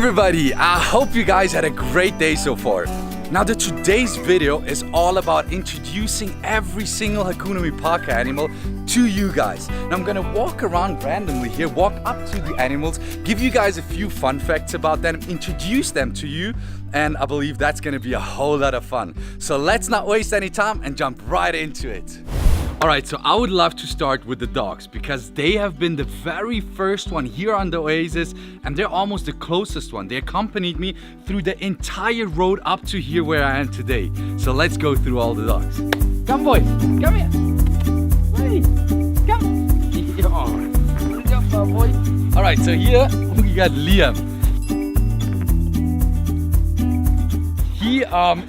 everybody, I hope you guys had a great day so far. Now today's video is all about introducing every single Hakuna Mipaka animal to you guys. Now I'm gonna walk around randomly here, walk up to the animals, give you guys a few fun facts about them, introduce them to you, and I believe that's gonna be a whole lot of fun. So let's not waste any time and jump right into it. Alright, so I would love to start with the dogs because they have been the very first one here on the Oasis and they're almost the closest one. They accompanied me through the entire road up to here where I am today. So let's go through all the dogs. Come boys, come here. Hey, come. Oh, good job, my boy. Alright, so here we got Liam. He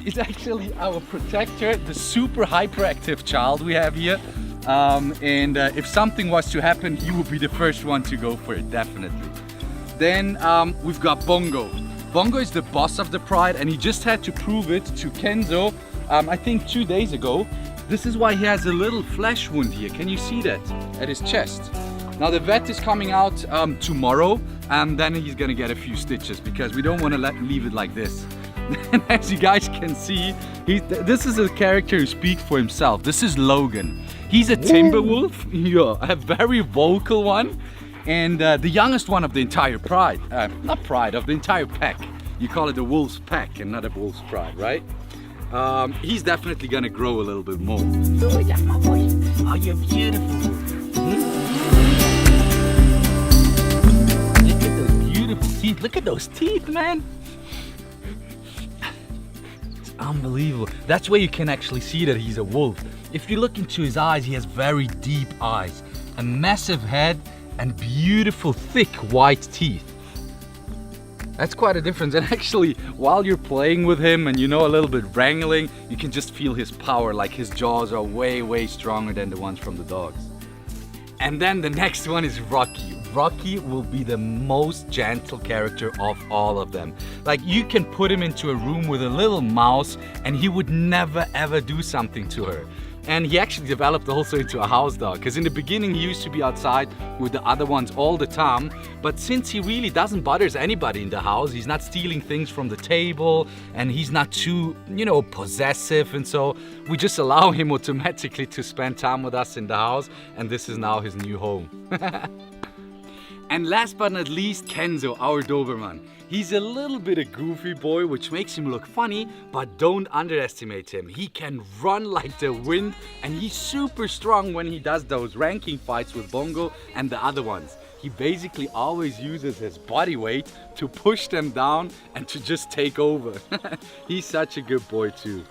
is actually our protector, the super hyperactive child we have here. If something was to happen, he would be the first one to go for it, definitely. Then we've got Bongo. Bongo is the boss of the pride and he just had to prove it to Kenzo, I think 2 days ago. This is why he has a little flesh wound here. Can you see that? At his chest. Now the vet is coming out tomorrow and then he's gonna get a few stitches because we don't want to leave it like this. And as you guys can see, this is a character who speaks for himself. This is Logan. He's a timber wolf, a very vocal one, and the youngest one of the entire pride. Not pride, of the entire pack. You call it a wolf's pack and not a wolf's pride, right? He's definitely gonna grow a little bit more. Oh yeah, my boy. Oh, you're beautiful. Look at those beautiful teeth. Look at those teeth, man. Unbelievable. That's where you can actually see that he's a wolf. If you look into his eyes, he has very deep eyes, a massive head, and beautiful, thick, white teeth. That's quite a difference. And actually, while you're playing with him and a little bit wrangling, you can just feel his power, like his jaws are way, way stronger than the ones from the dogs. And then the next one is Rocky. Rocky will be the most gentle character of all of them. Like, you can put him into a room with a little mouse and he would never ever do something to her. And he actually developed also into a house dog because in the beginning he used to be outside with the other ones all the time, but since he really doesn't bother anybody in the house, he's not stealing things from the table and he's not too, possessive, and so we just allow him automatically to spend time with us in the house, and this is now his new home. And last but not least, Kenzo, our Doberman. He's a little bit a goofy boy, which makes him look funny, but don't underestimate him. He can run like the wind, and he's super strong when he does those ranking fights with Bongo and the other ones. He basically always uses his body weight to push them down and to just take over. He's such a good boy too.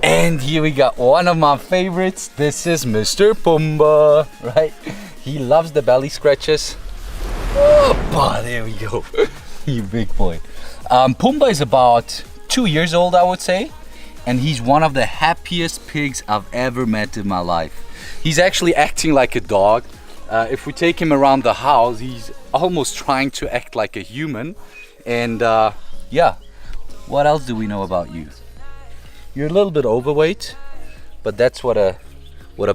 And here we got one of my favorites. This is Mr. Pumbaa, right? He loves the belly scratches. Oh, there we go. You big boy. Pumbaa is about 2 years old, I would say. And he's one of the happiest pigs I've ever met in my life. He's actually acting like a dog. If we take him around the house, he's almost trying to act like a human. And yeah, what else do we know about you? You're a little bit overweight, but that's what a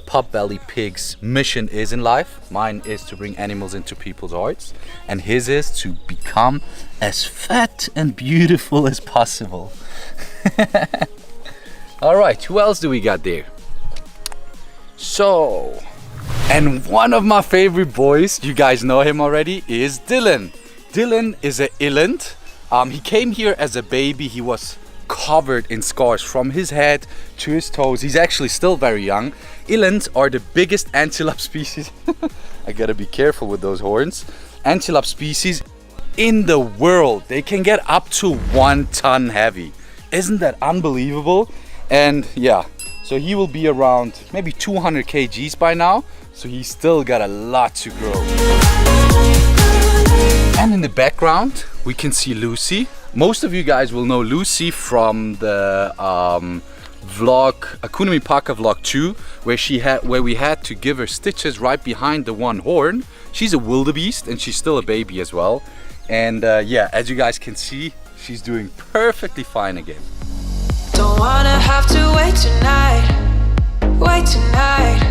pot-belly pig's mission is in life. Mine is to bring animals into people's hearts, and his is to become as fat and beautiful as possible. All right, who else do we got there? So, and one of my favorite boys, you guys know him already, is Dylan. Dylan is an eland. He came here as a baby. He was covered in scars from his head to his toes. He's actually still very young. Elands are the biggest antelope species. I gotta be careful with those horns. Antelope species in the world. They can get up to 1 ton heavy. Isn't that unbelievable? And yeah, so he will be around maybe 200 kgs by now. So he's still got a lot to grow. And in the background, we can see Lucy. Most of you guys will know Lucy from the vlog, Hakuna Mipaka vlog 2, where we had to give her stitches right behind the one horn. She's a wildebeest and she's still a baby as well. And yeah, as you guys can see, she's doing perfectly fine again. Don't wanna have to wait tonight, wait tonight.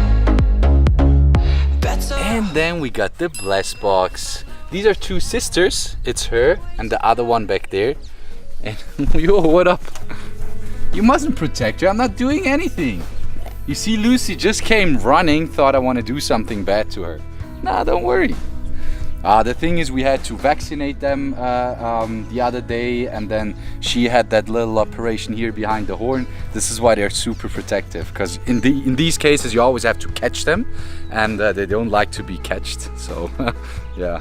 And then we got the bless box. These are two sisters. It's her and the other one back there. And yo, what up? You mustn't protect her. I'm not doing anything. You see, Lucy just came running, thought I want to do something bad to her. Nah, don't worry. The thing is, we had to vaccinate them the other day, and then she had that little operation here behind the horn. This is why they're super protective, because in these cases you always have to catch them, and they don't like to be catched. So yeah.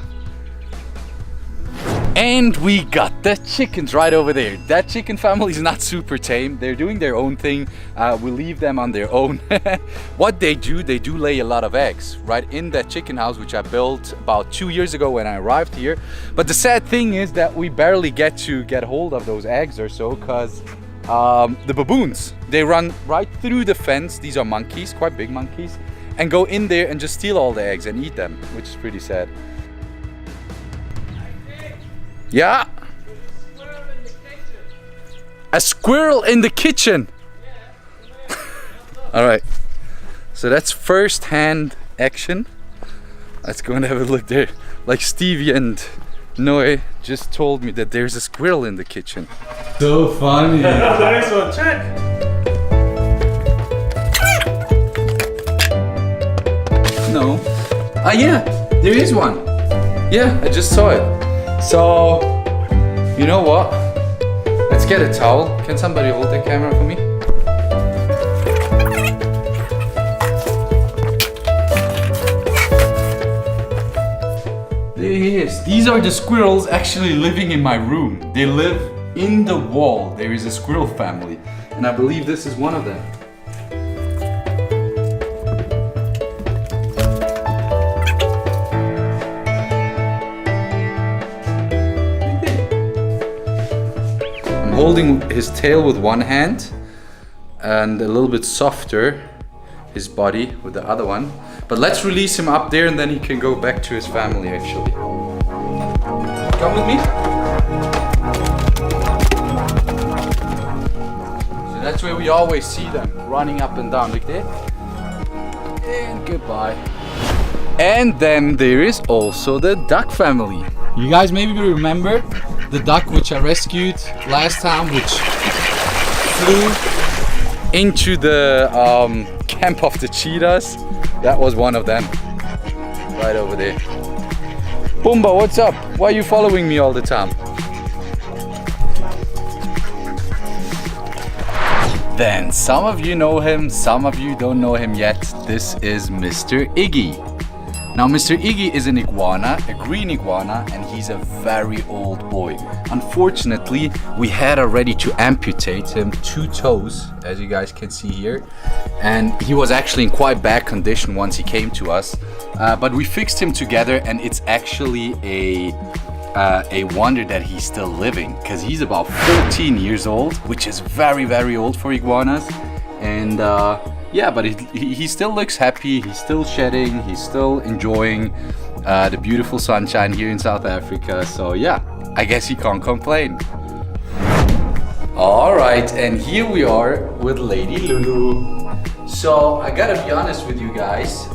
And we got the chickens right over there. That chicken family is not super tame. They're doing their own thing. We'll leave them on their own. What they do lay a lot of eggs right in that chicken house, which I built about 2 years ago when I arrived here. But the sad thing is that we barely get hold of those eggs or so, because the baboons, they run right through the fence. These are monkeys, quite big monkeys, and go in there and just steal all the eggs and eat them, which is pretty sad. Yeah. A squirrel in the kitchen. All right. So that's first-hand action. Let's go and have a look there. Like Stevie and Noe just told me that there's a squirrel in the kitchen. So funny. Nice one, check. No. Ah, yeah. There is one. Yeah, I just saw it. So, you know what? Let's get a towel. Can somebody hold the camera for me? There he is. These are the squirrels actually living in my room. They live in the wall. There is a squirrel family, and I believe this is one of them. Holding his tail with one hand and a little bit softer his body with the other one. But let's release him up there and then he can go back to his family actually. Come with me. So that's where we always see them, running up and down like that. And goodbye. And then there is also the duck family. You guys maybe remember the duck which I rescued last time, which flew into the camp of the cheetahs. That was one of them, right over there. Pumba, what's up? Why are you following me all the time? Then some of you know him, some of you don't know him yet. This is Mr. Iggy. Now, Mr. Iggy is an iguana, a green iguana, and he's a very old boy. Unfortunately, we had already to amputate him 2 toes, as you guys can see here. And he was actually in quite bad condition once he came to us. But we fixed him together, and it's actually a wonder that he's still living, because he's about 14 years old, which is very, very old for iguanas. And yeah, but he still looks happy, he's still shedding, he's still enjoying the beautiful sunshine here in South Africa. So yeah, I guess he can't complain. Alright, and here we are with Lady Lulu. So I gotta be honest with you guys,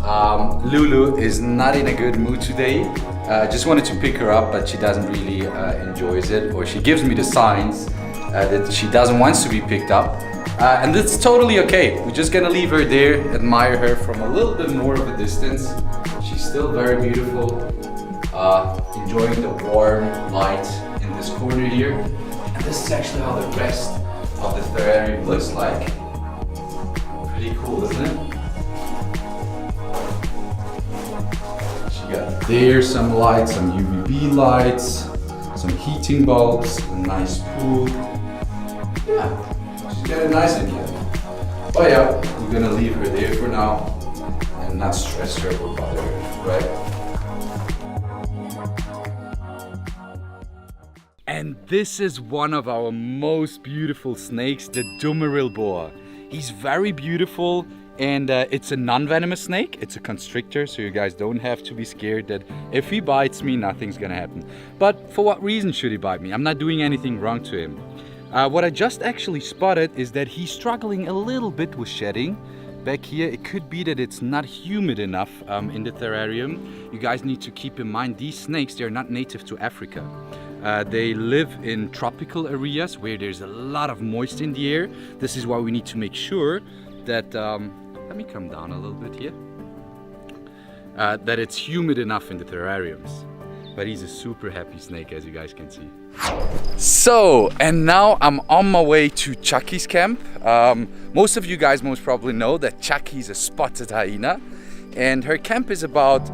Lulu is not in a good mood today. I just wanted to pick her up, but she doesn't really enjoys it, or she gives me the signs that she doesn't want to be picked up. And that's totally okay. We're just gonna leave her there, admire her from a little bit more of a distance. She's still very beautiful, enjoying the warm light in this corner here. And this is actually how the rest of the terrarium looks like. Pretty cool, isn't it? She got there some lights, some UVB lights, some heating bulbs, a nice pool. Yeah. Get it nice in here. But yeah, we're gonna leave her there for now and not stress her or bother her, right? And this is one of our most beautiful snakes, the Dumeril boa. He's very beautiful, and it's a non-venomous snake. It's a constrictor, so you guys don't have to be scared that if he bites me, nothing's gonna happen. But for what reason should he bite me? I'm not doing anything wrong to him. What I just actually spotted is that he's struggling a little bit with shedding. back here. It could be that it's not humid enough in the terrarium. You guys need to keep in mind these snakes, they're not native to Africa. They live in tropical areas where there's a lot of moisture in the air. This is why we need to make sure that, let me come down a little bit here, that it's humid enough in the terrariums. But he's a super happy snake, as you guys can see. So, and now I'm on my way to Chucky's camp. Most of you guys most probably know that Chucky's a spotted hyena, and her camp is about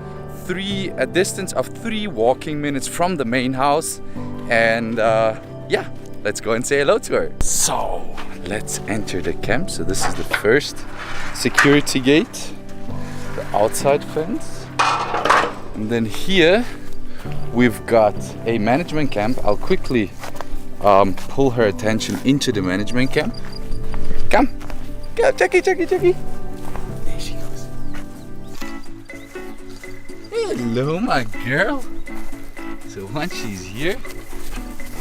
a distance of 3 walking minutes from the main house. And yeah, let's go and say hello to her. So, let's enter the camp. So this is the first security gate, the outside fence. And then here we've got a management camp. I'll quickly pull her attention into the management camp. Come, go, Chucky. There she goes. Hello, my girl. So once she's here,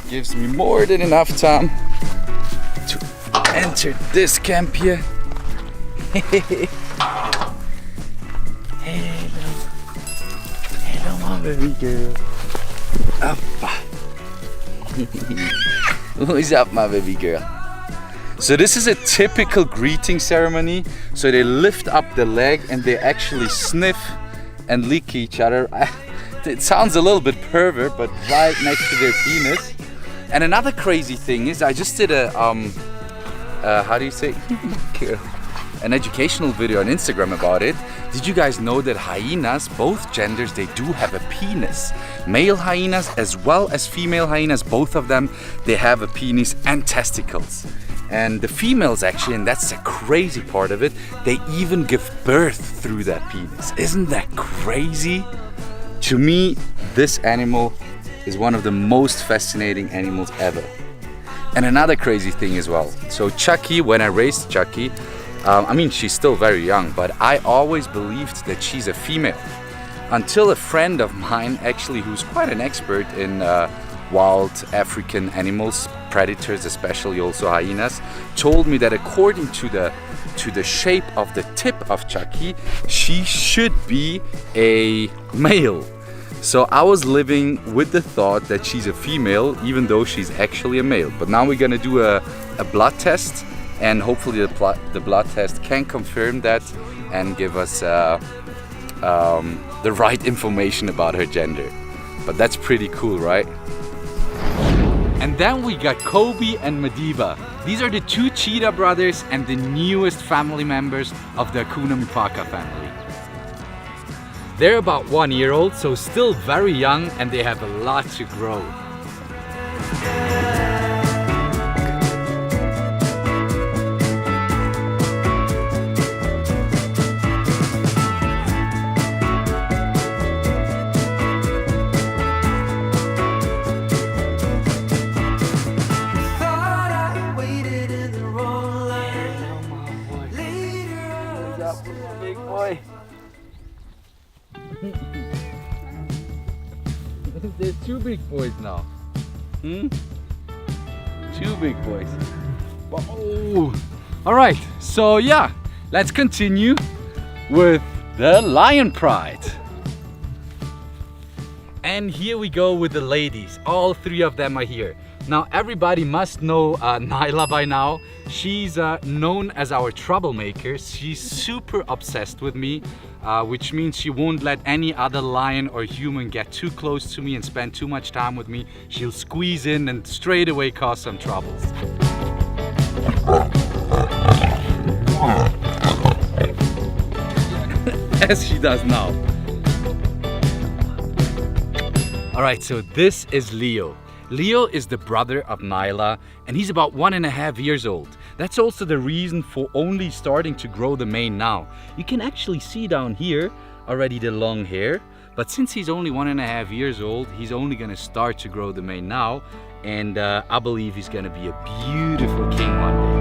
gives me more than enough time to enter this camp here. Hello, my baby girl. What's up, my baby girl? So this is a typical greeting ceremony. So they lift up the leg and they actually sniff and lick each other. It sounds a little bit pervert, but right next to their penis. And another crazy thing is I just did a, how do you say? An educational video on Instagram about it. Did you guys know that hyenas, both genders, they do have a penis? Male hyenas as well as female hyenas, both of them, they have a penis and testicles. And the females actually, and that's the crazy part of it, they even give birth through that penis. Isn't that crazy? To me, this animal is one of the most fascinating animals ever. And another crazy thing as well. So Chucky, when I raised Chucky, I mean, she's still very young, but I always believed that she's a female. Until a friend of mine, actually, who's quite an expert in wild African animals, predators, especially also hyenas, told me that according to the shape of the tip of Chucky, she should be a male. So I was living with the thought that she's a female, even though she's actually a male. But now we're gonna do a blood test, and hopefully the blood test can confirm that and give us the right information about her gender. But that's pretty cool, right? And then we got Kobe and Madiba. These are the 2 cheetah brothers and the newest family members of the Hakuna Mipaka family. They're about 1 year old, so still very young, and they have a lot to grow. Big boy. There's 2 big boys now. 2 big boys. Oh. All right, so yeah, let's continue with the Lion Pride. And here we go with the ladies. All 3 of them are here. Now everybody must know Nyla by now. She's known as our troublemaker. She's super obsessed with me, which means she won't let any other lion or human get too close to me and spend too much time with me. She'll squeeze in and straight away cause some troubles. As she does now. All right, so this is Leo. Leo is the brother of Nyla, and he's about 1.5 years old. That's also the reason for only starting to grow the mane now. You can actually see down here already the long hair, but since he's only 1.5 years old, he's only gonna start to grow the mane now, and I believe he's gonna be a beautiful king one day.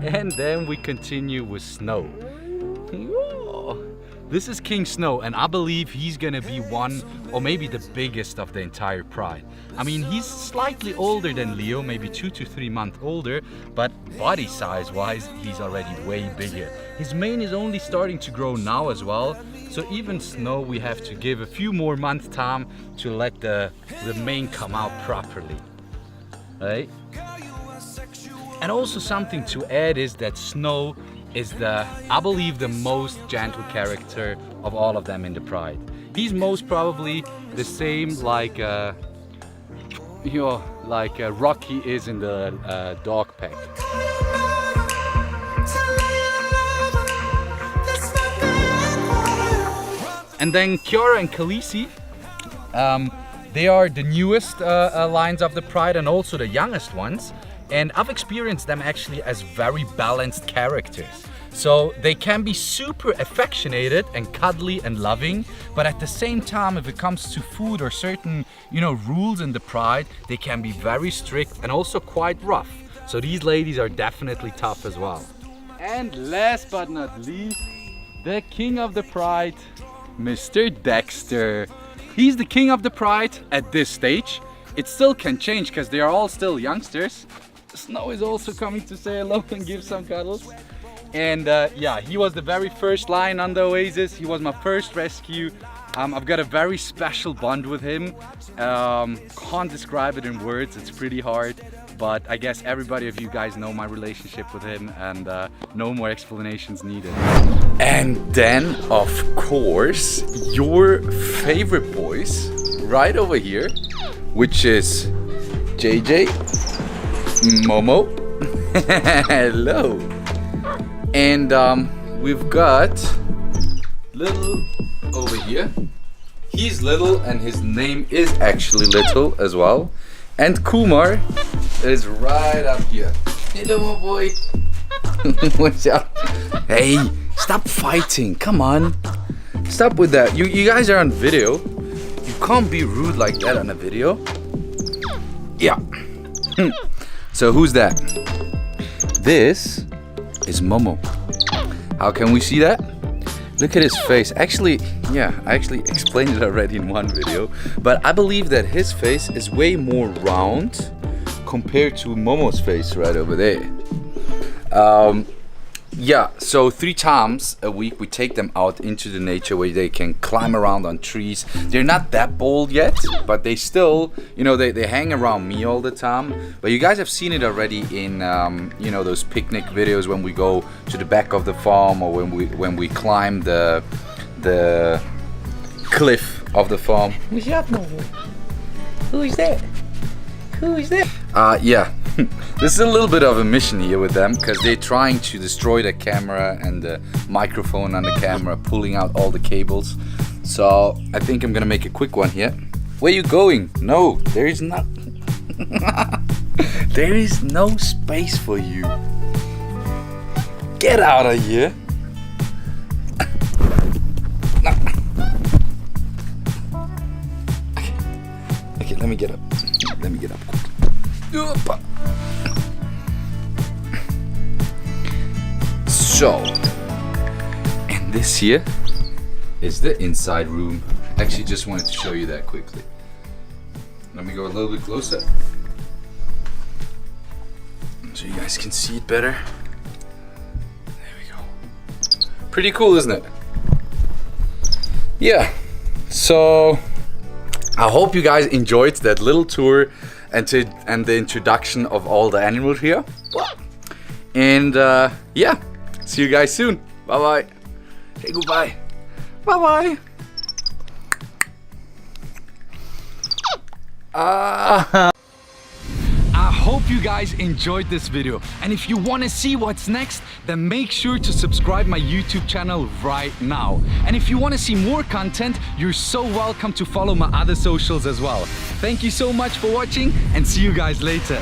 And then we continue with Snow. This is King Snow, and I believe he's gonna be one or maybe the biggest of the entire pride. I mean, he's slightly older than Leo, maybe 2 to 3 months older, but body size wise, he's already way bigger. His mane is only starting to grow now as well, so even Snow we have to give a few more months time to let the mane come out properly, right? And also something to add is that Snow is I believe the most gentle character of all of them in the pride. He's most probably the same like Rocky is in the dog pack. And then Kiara and Kaleesi, they are the newest lines of the pride and also the youngest ones. And I've experienced them actually as very balanced characters. So they can be super affectionate and cuddly and loving, but at the same time, if it comes to food or certain, rules in the pride, they can be very strict and also quite rough. So these ladies are definitely tough as well. And last but not least, the king of the pride, Mr. Dexter. He's the king of the pride at this stage. It still can change because they are all still youngsters. Snow is also coming to say hello and give some cuddles. And yeah, he was the very first lion on the Oasis. He was my first rescue. I've got a very special bond with him. Can't describe it in words, it's pretty hard. But I guess everybody of you guys know my relationship with him, and no more explanations needed. And then, of course, your favorite boys right over here, which is JJ, Momo, hello, and we've got Little over here. He's little and his name is actually Little as well. And Kumar is right up here. Hello, my boy. What's up? Hey, stop fighting. Come on. Stop with that. You guys are on video. You can't be rude like that on a video. Yeah. So who's that? This is Momo. How can we see that? Look at his face. Actually, yeah, I actually explained it already in one video, but I believe that his face is way more round compared to Momo's face right over there. Yeah, so 3 times a week we take them out into the nature where they can climb around on trees. They're not that bold yet, but they still, they hang around me all the time. But you guys have seen it already in, those picnic videos when we go to the back of the farm, or when we climb the cliff of the farm. Who's that, Momo? Who is that? Who is that? Yeah. This is a little bit of a mission here with them, because they're trying to destroy the camera and the microphone on the camera, pulling out all the cables. So I think I'm gonna make a quick one here. Where you going? No, there is not. There is no space for you. Get out of here. No. Okay, let me get up. Let me get up quick. So, and this here is the inside room. Actually, just wanted to show you that quickly. Let me go a little bit closer so you guys can see it better. There we go. Pretty cool, isn't it? Yeah. So I hope you guys enjoyed that little tour and the introduction of all the animals here. And yeah, see you guys soon. Bye bye. Say goodbye. Bye bye. I hope you guys enjoyed this video, and if you want to see what's next, then make sure to subscribe my YouTube channel right now. And if you want to see more content, you're so welcome to follow my other socials as well. Thank you so much for watching, and see you guys later.